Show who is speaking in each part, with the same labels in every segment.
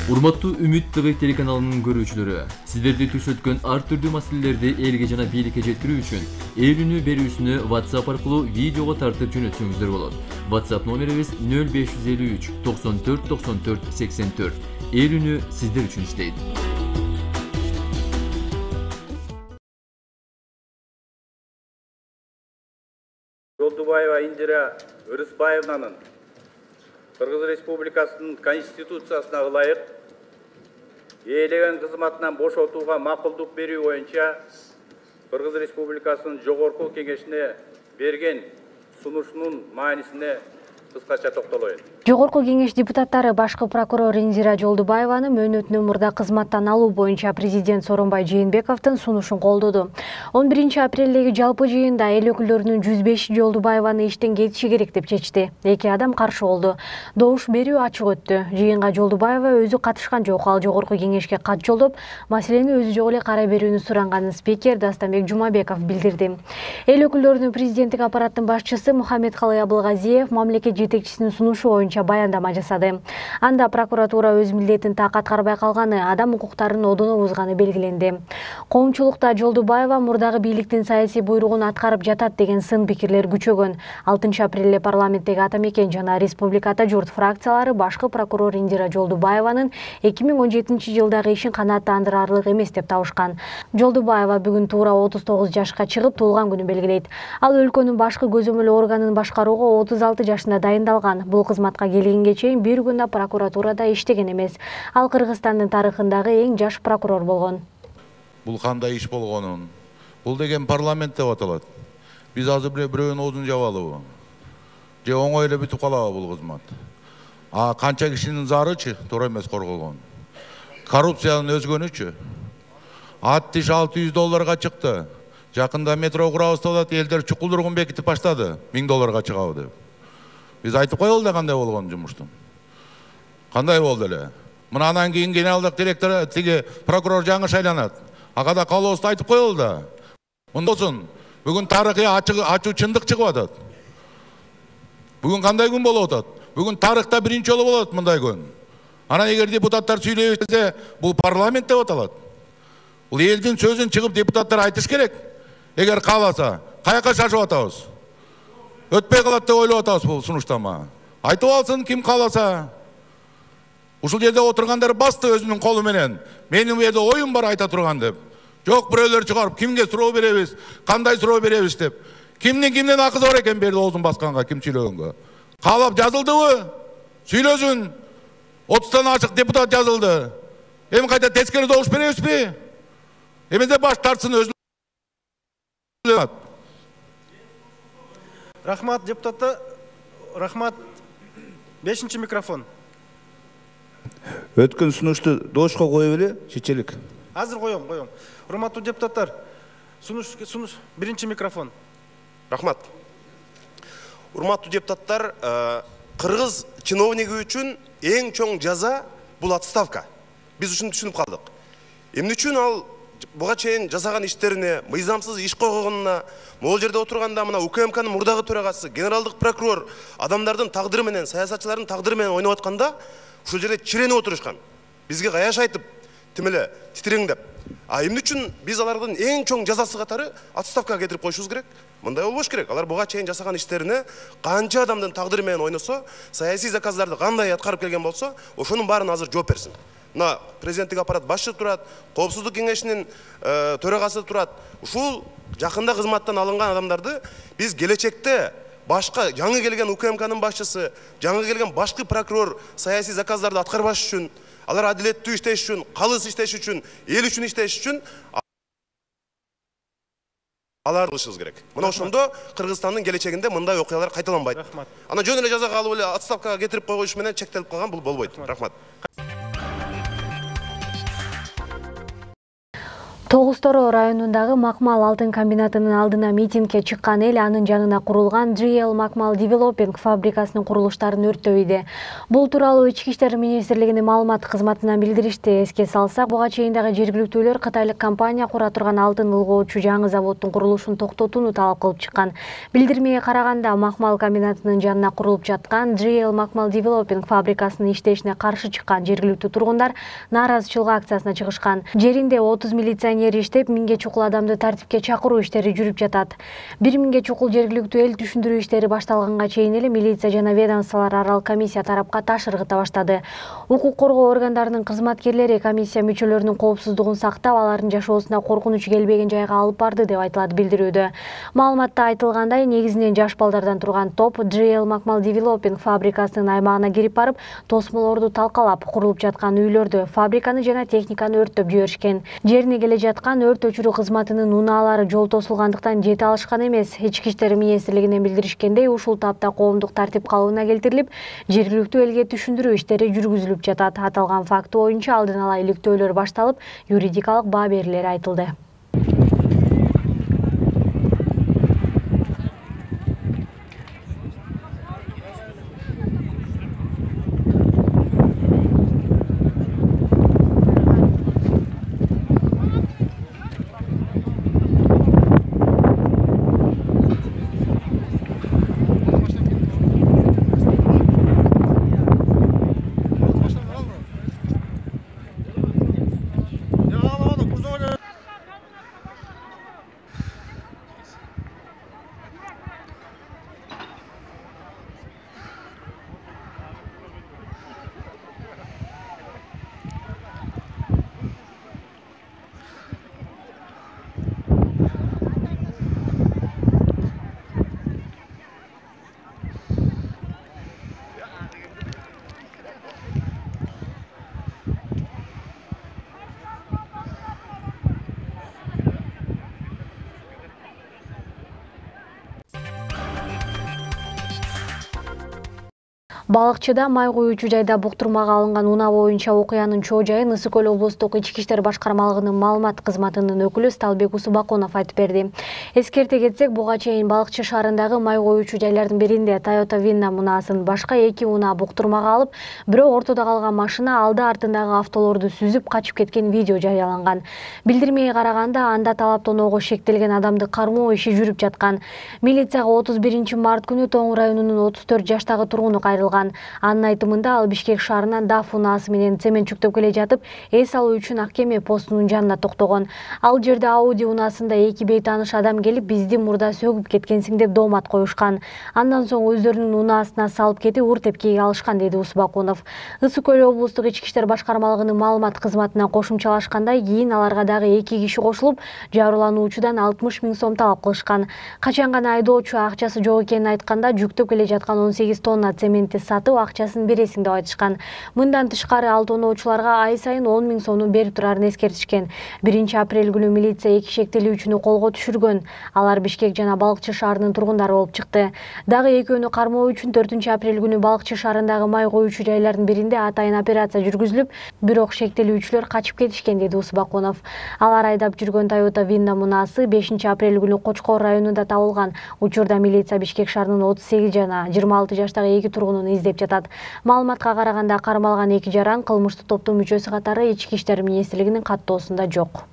Speaker 1: Урматтуу Үмүт ТВ телеканалынын көрүүчүлөрү, сиздерди түш өткөн ар түрдүү маселелерди элге жана бийликке жеткирүү үчүн ээлүүнү берүүсүнү WhatsApp аркылуу видеого тартып жөнөтсөңүздөр болот. WhatsApp номерибиз 0553 94 94 84. Ээлүүнү сиздер үчүн иштейт.
Speaker 2: Жолдубаева Индира Ырысбаевнанын Кыргыз Республикасынын Конституциясына ылайык ээлеген кызматынан бошотууга макулдук берүү боюнча Кыргыз Республикасынын Жогорку Кеңешине берген сунушунун маанисине кыскача токтолоюн.
Speaker 3: Жогорку Кеңеш депутаттары башкы прокурор Индира Жолдубаеваны мөөнөтүнөн мурда кызматтан алуу боюнча президент Сооронбай Жээнбековдун сунушун колдоду. 11 апрелдеги жалпы жыйында эл өкүлдөрүнүн 105 Жолдубаеваны иштен кетиши керек деп чечти. 2 адам каршы болду. Добуш берүү ачык өттү. Жыйынга Жолдубаева өзү катышкан жок. Ал Жогорку Кеңешке кат жолдоп, маселени өзү жок эле карай берүүнү суранганын спикер Дастамбек Жумабеков билдирди. Эл өкүлдөрүнүн президенттик аппараттын башчысы Мухаммедкалый Абылгазиев мамлекет жетекчисинин сунушу боюнча баяндама жасады. Анда прокуратура өз милдетин так аткарбай калганы, адам укуктарын одоно бузганы белгиленди. Коомчулукта Жолдубаева мурдагы бийликтин саясий буйругун аткарып жатат деген сын пикирлер күчөгөн. 6 апрелде парламенттеги Ата Мекен жана Республиката журт фракциялары башкы прокурор Индира Жолдубаеванын 2017 жылдагы ишин канааттандырарлык эмес деп табышкан. Жолдубаева бүгүн туура 39 жашка чыгып туулган күнү белгилейт. Ал өлкөнүн башкы көзөмөл органын башкарууга 36 жашында дайындалган. Бул кызматка келгенге чейин бир күн да прокуратурада иштеген эмес. Ал Кыргызстандын тарыхындагы эң жаш прокурор болгон.
Speaker 4: Бул кандай иш болгонун, бул деген парламент деп аталат. Биз азыр бирөөнүн оозун жабалыбы? Же оңой эле бүтүп калабы бул кызмат? Канча кишинин зарычы туура эмес корголгон. Коррупциянын өзгөнүчү. Аттиш $600 чыкты. Жакында метро курабыз деп атат, элдер чукулдургун бекитип баштады. $1000 чыгабы деп. Биз айтып коелу да кандай болгон жумуштун. Кандай болду эле? Мына анан кийин генералдык директор тиги прокурор жаңы шайланат. Акада калоосун айтып коелу да. Мындосун. Бүгүн тарыхый ачуу чындык чыгып атат. Бүгүн кандай күн болуп атат? Бүгүн тарыхта биринчи жолу болот мындай күн. Анан эгер депутаттар сүйлөй берсе, бул парламент деп аталат. Бул элдин сөзүн чыгып депутаттар айтыш керек. Эгер кааласа, каяка шашып атабыз? Өтпөй калат деп ойлоп атабыз бул сунуштама. Айтып алсын ким кааласа. Ушул жерде отургандар басты өзүнүн колу менен. Менин бу жерде оюм бар айта турган деп. Жок бирөөлөр чыгарып кимге суроо беребиз, кандай суроо беребиз деп. Кимден акысы бар экен берди оозун басканга, ким сүйлөгөнгө. Каалап жазылдыбы? Сүйлөсүн. 30 ачык депутат жазылды. Эми кайта тескери добуш беребизби? Эмеде баш тартсын өзү.
Speaker 5: Рахмат депутаты, рахмат. 5-чи микрофон.
Speaker 6: Өткөн сунушту добушка коюп эле, чечелик.
Speaker 5: Азыр коем. Урматтуу депутаттар, сунуш 1-чи микрофон.
Speaker 7: Рахмат. Урматтуу депутаттар, кыргыз чиновниги үчүн эң чоң жаза бул отставка. Биз ушуну түшүнүп калдык. Эмне үчүн ал буга чейин жасаган иштерине, мыйзамсыз иш койгонуна, могул жерде отурганда мына УКМКнын мурдагы төрагасы, генералдык прокурор адамдардын тагдыры менен, саясатчылардын тагдыры менен ойноп атканда, ушул жерде чиренип отурушкан. Бизге каяш айтып, тим эле титиреңдеп. Эмне үчүн биз алардын эң чоң жазасы катары отставкага кетирип коюшубуз керек? Мындай болбош керек. Алар буга чейин жасаган иштерине канча адамдын тагдыры менен ойносо, саясий заказдарды кандай аткарып келген болсо, ошонун баарын азыр жооп берсин. Мына президенттик аппарат башчысы турат, коопсуздук кеңешинин төрагасы турат. Ушул жакында кызматтан алынган адамдарды биз келечекте башка жаңы келген УКМКнын башчысы, жаңы келген башкы прокурор саясий заказдарды аткарбаш үчүн, алар адилеттүү иштеш үчүн, калыс иштеш үчүн, эл үчүн иштеш үчүн алар кылышыбыз керек. Мына ошондо Кыргызстандын келечегинде мындай окуялар кайталанбайт. Ана жөн эле жазага алып эле отставкага кетирип койгош менен чектелип калган бул болбойт. Рахмат.
Speaker 3: Тогуз-Тороо районундагы Макмал алтын комбинатынын алдына митингге чыккан эл анын жанына курулган GL Макмал Developing фабрикасынын курулуштарын өрттөйдү. Бул тууралуу Ички иштер министрлигинин маалымат кызматынан билдиришти. Эске салсак, буга чейин дагы жергиликтүүлөр кытайлык компания кура турган алтын ылгоочу жаңы заводдун курулушун токтотууну талап кылып чыккан. Билдирмеге караганда, Макмал комбинатынын жанына курулуп жаткан GL Макмал Developing фабрикасынын иштешине каршы чыккан жергиликтүү тургундар нааразычылык акциясына чыгышкан. Жеринде 30 милиционер иштеп, 1000 чукул адамды тартипке чакыруу иштери жүрүп жатат. 1000 чукул жергиликтүү эл түшүндүрүү иштери башталганга чейин эле милиция жана ведомстволор аралык комиссия тарапка таш ыргыта баштады. Укук коргоо органдарынын кызматкерлери комиссия мүчөлөрүнүн коопсуздугун сактап, алардын жашоосуна коркунуч келбеген жайга алып барды деп айтылат билдирүүдө. Маалыматта айтылгандай, негизинен жаш балдардан турган топ GL Макмал Developing фабрикасынын аймагына кирип барып, тосмолорду талкалап, курулуп жаткан үйлөрдү, фабриканы жана техниканы өрттөп жиберишкен. Жерине келе жаткан өрт өчүрүү кызматынын унаалары жол тосулгандыктан жете алышкан эмес. Ички иштер министрлигинен билдиришкендей, ушул тапта коомдук тартип калыбына келтирилип, жергиликтүү элге түшүндүрүү иштери жүргүзүлүп жатат. Аталган факт боюнча алдын ала иликтөөлөр башталып, юридикалык баа берилери айтылды. Балыкчыда май куюучу жайда буктурмага алынган унаа боюнча окуянын чоо жайын Ысык Көл облустук Ички иштер башкармалыгынын маалымат кызматынын өкүлү Сталбек Усубакунов айтып берди. Эскерте кетсек, буга чейин Балыкчы шаарындагы май куюучу жайлардын биринде Toyota Винна унаасын башка 2 унаа буктурмага алып, бирок ортодо калган машина алды-артындагы автолорду сүзүп качып кеткен видео жарыяланган. Билдирмеге караганда, анда талап тоноого шектелген адамды кармоо иши жүрүп жаткан. Милицияга 31 март күнү Тоң районунун 34 жаштагы тургуну кайрылган. Анын айтымында, ал Бишкек шаарынан даф унаасы менен цемент жүктөп келе жатып, эс алуу үчүн Аккеме постунун жанына токтогон. Ал жерде Ауди унаасында 2 бейтааныш адам келип, бизди мурда сөгүп кеткенсиң деп доомат коюшкан. Андан соң өздөрүнүн унаасына салып кетип, ур тепкиге алышкан, деди Усубакунов. Ысык Көл облустук Ички иштер башкармалыгынын маалымат кызматына кошумчалашкандай, кийин аларга дагы 2 киши кошулуп, жабырлануучудан 60 000 сом талап кылышкан. Качан гана айдоочу акчасы жок экенин айтканда, жүктөп келе жаткан 18 тонна цементти сатып, акчасын бересиң деп айтышкан. Мындан тышкары, ал тоноочуларга ай сайын 10 000 сомдун берип турарын эскертишкен. 1 апрель күнү милиция 2 шектелүүчүнү колго түшүргөн. Алар Бишкек жана Балыкчы шаарынын тургундары болуп чыкты. Дагы экөөнү кармоо үчүн 4 апрель күнү Балыкчы шаарындагы май коюучу жайлардын биринде атайын операция жүргүзүлүп, бирок шектелүүчүлөр качып кетишкен, деди Усубакунов. Алар айдап жүргөн Toyota Винна унаасы 5 апрель күнү Кочкор районунда табылган. Учурда милиция Бишкек шаарынын 38 жана 26 жаштагы 2 тургунун издеп жатат. Маалыматка караганда, кармалган 2 жаран кылмыштык топтун мүчөсү катары Ички иштер министрлигинин каттоосунда жок.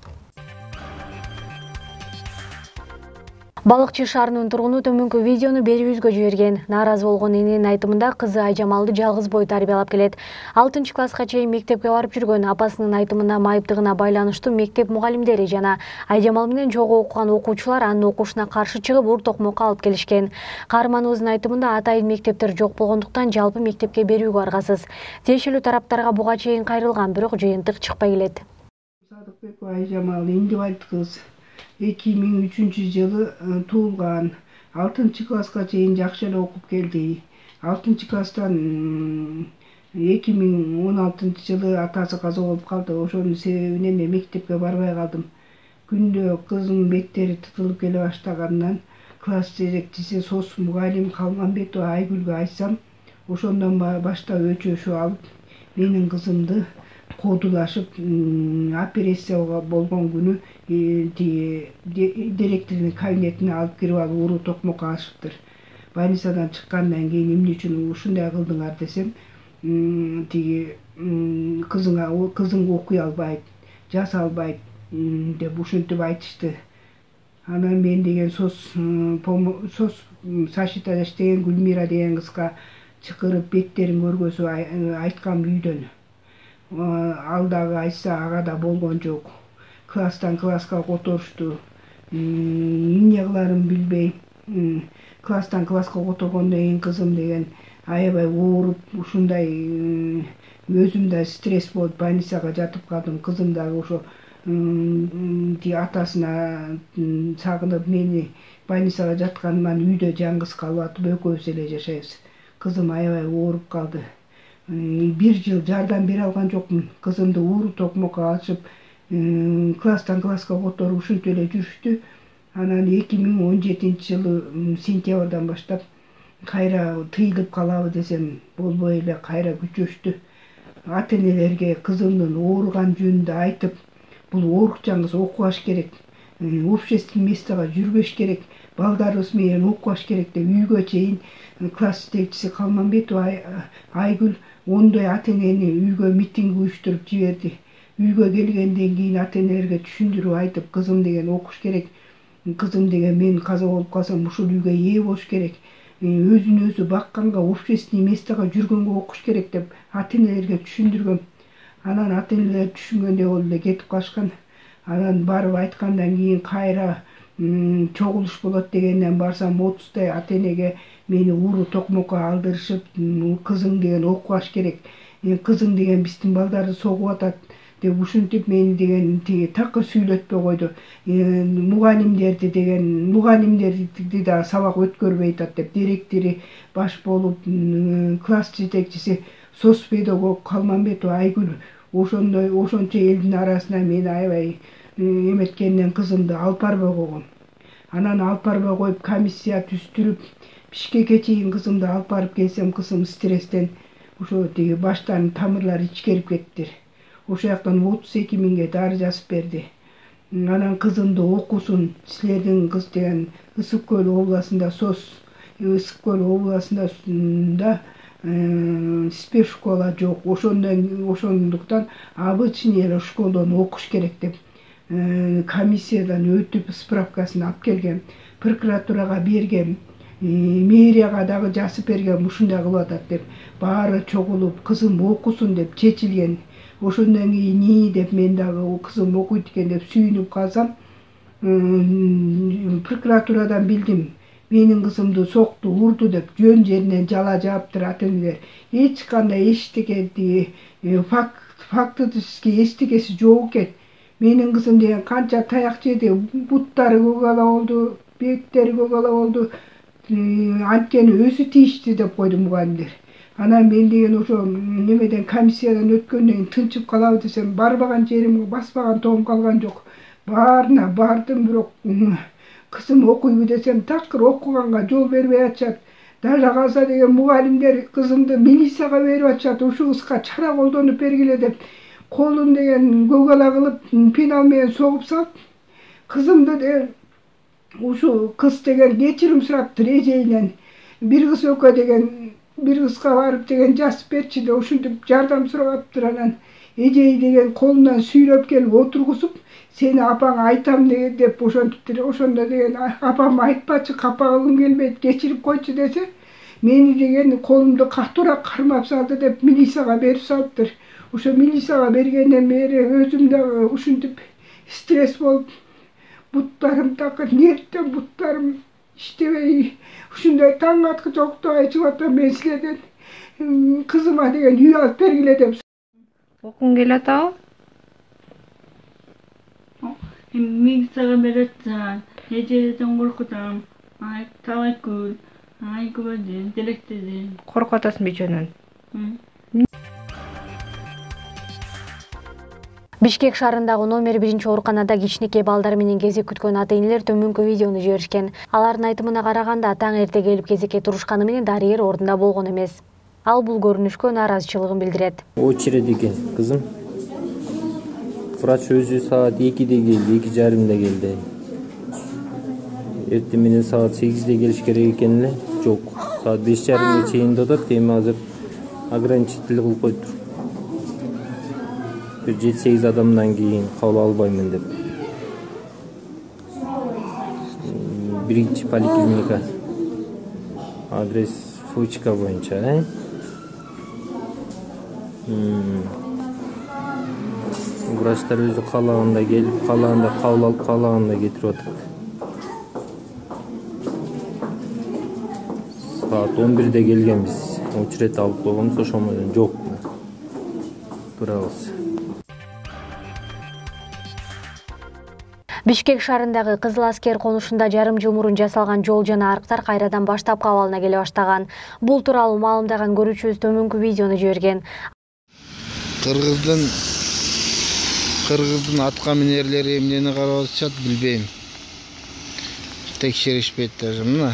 Speaker 3: Балыкчы шаарынын тургуну төмөнкү видеону берүүбүзгө жиберген. Нааразы болгон эненин айтымында, кызы Айжамалды жалгыз бой тарбиялап келет. 6 класска чейин мектепке барып жүргөн. Апасынын айтымында, майыптыгына байланыштуу мектеп мугалимдери жана Айжамал менен жогу окуган окуучулар анын окуушуна каршы чыгып, ур токмокко алып келишкен. Каарманыбыздын айтымында, атайын мектептер жок болгондуктан жалпы мектепке берүүгө аргасыз. Тиешелүү тараптарга буга чейин кайрылган, бирок жыйынтык чыкпай келет.
Speaker 8: Садыкбекова Айжамал индивалид кыз. 2003 жылы туулган. 6 класска чейин жакшы эле окуп келди. 6 класстан 2016 жылы атасы каза болуп калды. Ошонун себебинен мен мектепке барбай калдым. Күндө кыздын беттери тытылып келе баштагандан класс жетекчиси СОС мугалим Калманбетова Айгүлгө айтсам, ошондон баштап өчөшүп алып, менин кызымды кодулашып операция болгон күнү директордун кабинетине алып кирип алып уруу токмокко алышыптыр. Больницадан чыккандан кийин эмне үчүн ушундай кылдыңар десем, тиги кызың окуй албайт, жаза албайт деп ушинтип айтышты. Анан мен деген сос Сашита иштеген Гүлмира деген кызга чакырып беттерин көргөзүп айткам үйдөн. Ал дагы айтса ага да болгон жок. Класстан класска которушту. Эмне кыларын билбей, класстан класска которгондон кийин кызым деген аябай ооруп, ушундай өзүм да стресс болуп больницага жатып калдым. Кызым дагы ошо атасына сагынып мени больницага жатканыман үйдө жалгыз калып атып экөөбүз эле жашайбыз. Кызым аябай ооруп калды. 1 жыл жардам бере алган жокмун. Кызымды ууру токмокко алышып, класстан класска которуп ушинтип эле жүрүштү. Анан 2017-жылы сентябрдан баштап кайра тыйылып калабы десем болбой эле кайра күчөштү. Ата-энелерге кызымдын ооруган жөнүндө айтып, бул оорукчан кыз окубаш керек, общественный местого жүрбөш керек, балдарыбыз менен окубаш керек деп үйгө чейин класс жетекчиси Калманбетова Айгүл ондой ата-энени үйгө митинг уюштуруп жиберди. Үйгө келгенден кийин ата-энелерге түшүндүрүп айтып, кызым деген окуш керек, кызым деген мен каза болуп калсам ушул үйгө ээ болуш керек, өзүн өзү бакканга, общественный местого жүргөнгө окуш керек деп ата-энелерге түшүндүргөм. Анан ата-энелер түшүнгөндөй болуп эле кетип калышкан. Анан барып айткандан кийин кайра чогулуш болот дегенден барсам 30 ата-энеге мени ууру токмокко алдырышып, кызың деген окубаш керек, кызың деген биздин балдарды согуп атат деп ушинтип мени деген такы сүйлөтпөй койду. Мугалимдерди да сабак өткөрбөй атат деп директори баш болуп, класс жетекчиси соцпедагог Калманбетова Айгүл ошончо элдин арасына мени аябай эметкенден кызымды алып барбай койгон. Анан алып барбай коюп комиссия түздүрүп, Бишкекке чейин кызымды алып барып келсем, кызым стресстен ошо баштан тамырлары ичкерип кеттир. Ошо жактан 32 миңге дары жазып берди. Анан кызымды окусун, силердин кыз деген Ысык Көл областында спецшкола жок. Ошондуктан обычный эле школдон окуш керек деп комиссиядан өтүп справкасын алып келгем. Прокуратурага бергем, мэрияга дагы жазып бергем, ушундай кылып атат деп. Баары чогулуп, кызым окусун деп чечилген. Ошондон кийин деп мен дагы кызым окуйт экен деп сүйүнүп калсам, прокуратурадан билдим. Менин кызымды сокту, урду деп жөн жеринен жала жааптыр ата-энелер. Эч кандай эчтеке фактически эчтекеси жок экен. Менин кызым деген канча таяк жеди, буттары көгала болду, беттери көгала болду. Анткени өзү тийишти деп койду мугалимдер. Анан мен деген ошо немеден комиссиядан өткөндөн кийин тынчып калабы десем, барбаган жерим, баспаган тоом калган жок. Баарына бардым, бирок кызым окуйбу десем, такыр окуганга жол бербей атышат. Даже калса деген мугалимдер кызымды милицияга берип атышат, ушул кызга чара колдонуп бергиле деп. Колун деген көгала кылып, пенал менен согуп салып, кызымды деген ушу кыз деген кечирим сураптыр эжейинен. Бир кыз өкө деген, бир кызга барып деген жазып берчи деп ушинтип жардам сураптыр. Анан эжеи деген колунан сүйрөп келип отургузуп, сени апаң айтам деп ошентиптир. Ошондо деген апам айтпачы, капа кылгым келбейт, кечирип койчу десе, мени деген колумду катуураак кармап салды деп милицияга берип салыптыр. Ошо милицияга бергенден бери өзүм дагы ушинтип стресс болуп, буттарым такыр, нервтен буттарым иштебей, ушундай таң аткыча уктабай чыгып атам. Мен силерден кызыма деген үй алып бергиле деп.
Speaker 9: Окуң келе атабы?
Speaker 10: Милицияга беретсаң, эжеден коркутам. Талайкүл, Айгүлдү, директорду.
Speaker 9: Коркуп атасың бечөнөн.
Speaker 3: Бишкек шаарындагы номер 1 ооруканада кичинекей балдар менен кезек күткөн ата-энелер төмөнкү видеону жиберишкен. Алардын айтымына караганда, таң эрте келип кезекке турушканы менен дарыгер ордунда болгон эмес. Ал бул көрүнүшкө нааразычылыгын билдирет.
Speaker 11: Очередь экен, кызым. Врач өзү саат 2'de келди, 2:30'da келди. Эртең менен саат 8'de келиш керек экен эле. Жок, саат 5:30 чейин датат, эми азыр ограничитель кылып коюптур. Bir 7-8 adamdan keyin kavla albayman deb. Birinchi poliklinika. Adres Fuchka boyunca, Vraçlar özü kalağında gelip, kalağında kavla alıp, kalağında getirip atıp. Saat 11'de gelgen biz. Очередь alıp koygamız, oşamadan yok. Bravo'su.
Speaker 3: Бишкек шаарындагы Кызыл аскер конушунда жарым жыл мурун жасалган жол жана арыктар кайрадан баштапкы абалына келе баштаган. Бул тууралуу маалымдаган көрүүчүбүз төмөнкү видеону жиберген.
Speaker 6: Кыргыздын атка минерлери эмнени карап атышат билбейм. Текшеришпейт даже мына.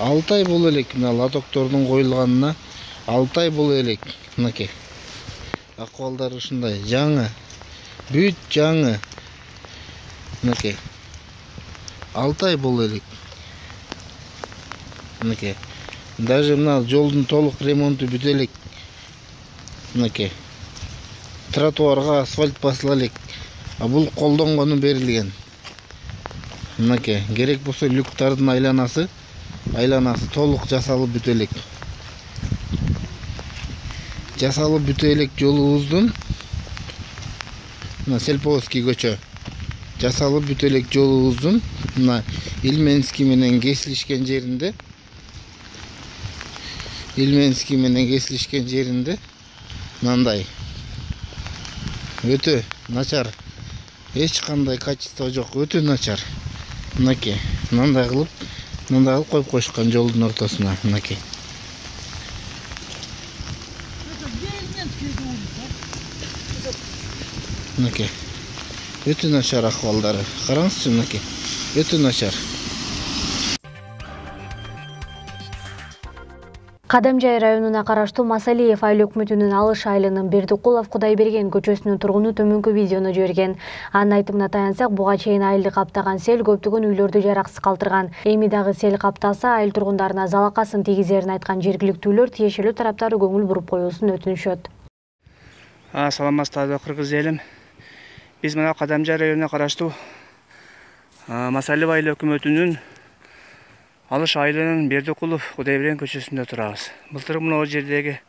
Speaker 6: 6 ай боло элек мына лотоктордун коюлганына 6 ай боло элек. Мынакей. Акыбалдар ушундай жаңы. Бүт жаңы. Мынакей. 6 ай боло элек. Мынакей. Даже мына жолдун толук ремонту бүтө элек. Мынакей. Тротуарга асфальт басыла элек. А бул колдонгону берилген. Мынакей. Керек болсо люктардын айланасы толук жасалып бүтө элек. Жасалып бүтө элек жолубуздун. Мына Селповский көчө. Жасалып бүтө элек жолубуздун мына Илменский менен кесилишкен жеринде мындай өтө начар, эч кандай качество жок, өтө начар. Мынакей, мындай кылып коюп коюшкан жолдун ортосуна, мынакей. Мынакей. Өтө начар акыбалдары. Караңызчы, мынакей. Өтө начар.
Speaker 3: Кадамжай районуна караштуу Масалиев айыл өкмөтүнүн Алыш айылынын Бердикулов Кудайберген көчөсүнүн тургуну төмөнкү видеону жиберген. Анын айтымына таянсак, буга чейин айылды каптаган сел көптөгөн үйлөрдү жараксыз калтырган. Эми дагы сел каптаса, айыл тургундарына залакасын тийгизерин айткан жергиликтүүлөр тиешелүү тараптары көңүл буруп коюусун өтүнүшөт.
Speaker 12: Саламатсыздар кыргыз элим. Биз мына Кадамжай районуна караштуу Масалиев айыл өкмөтүнүн Алыш айылынын Бердикулов Кудайберген көчөсүндө турабыз. Былтыр мына жердеги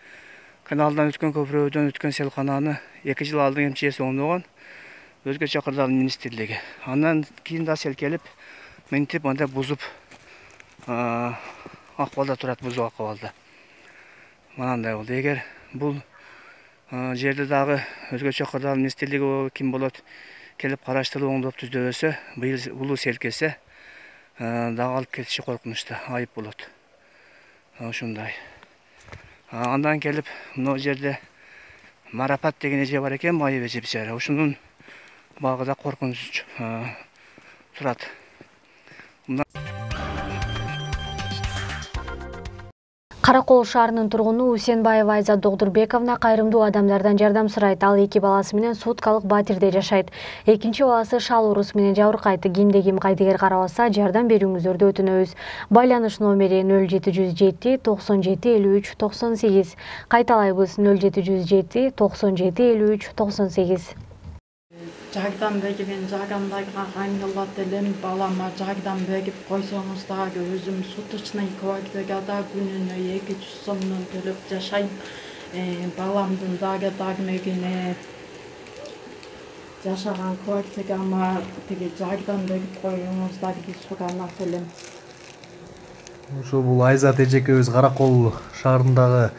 Speaker 12: каналдан өткөн көпүрөдөн өткөн селкананы 2 жыл алдын эмчиеси оңдогон өзгөчө кырдаал министрлиги. Андан кийин да сел келип, мынтип анда бузуп акыбалда турат, бузуп акыбалда. Мынандай болду. Эгер бул жерде дагы өзгөчө кырдаал министрлиги ким болот келип караштырып оңдоп түздөбөсө, бул селкесе дагы алып кетиши коркунучтуу, айып болот. Ушундай. Андан келип мына жерде Марапат деген эже бар экен, майып эже бичара. Ушунун багыда коркунуч турат.
Speaker 3: Каракол шаарынын тургуну Усенбаева Айзат Догдурбековна кайрымдуу адамдардан жардам сурайт. Ал 2 баласы менен суткалык батирде жашайт. Экинчи баласы шал оорусу менен жабыркайт. Кимде ким кайдыгер карабаса, жардам берүүңүздөрдү өтүнөбүз. Байланыш номери 0707 97 53 98. Кайталайбыз 0707 97 53 98.
Speaker 13: Жардам берген жарандарға кайрылат элем. Балама жардам берип койсоңуздар, өзүм суточный квартирада күнүнө 200 сомдон төлөп жашайм. Баламдын дагы дармегине жашаган квартирама тиги жардам берип коюңуздар деп суранат элем.
Speaker 14: Ошо бул Айзат эжекебиз Каракол шаарында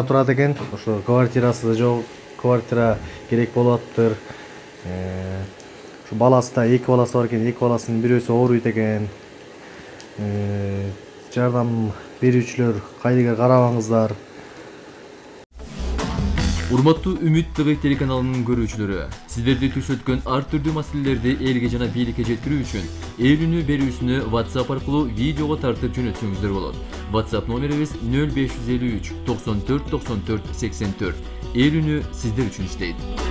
Speaker 14: турат экен. Ошо квартирасы жок. Квартира керек болуптыр. Баласы да 2 баласы бар экен, 2 баласынын бирөөсү ооруйт экен. Жардам берүүчүлөр кайдыгер карабаңыздар.
Speaker 1: Урматтуу Үмүт ТВ телеканалынын көрүүчүлөрү, сиздерди түш өткөн ар түрдүү маселелерди элге жана бийликке жеткирүү үчүн ээлүүнү берүүсүнү WhatsApp аркылуу видеого тартып жөнөтсөңүздөр болот. WhatsApp номерибиз 0553 94 94 84. эл үнү сиздер үчүн иштейт.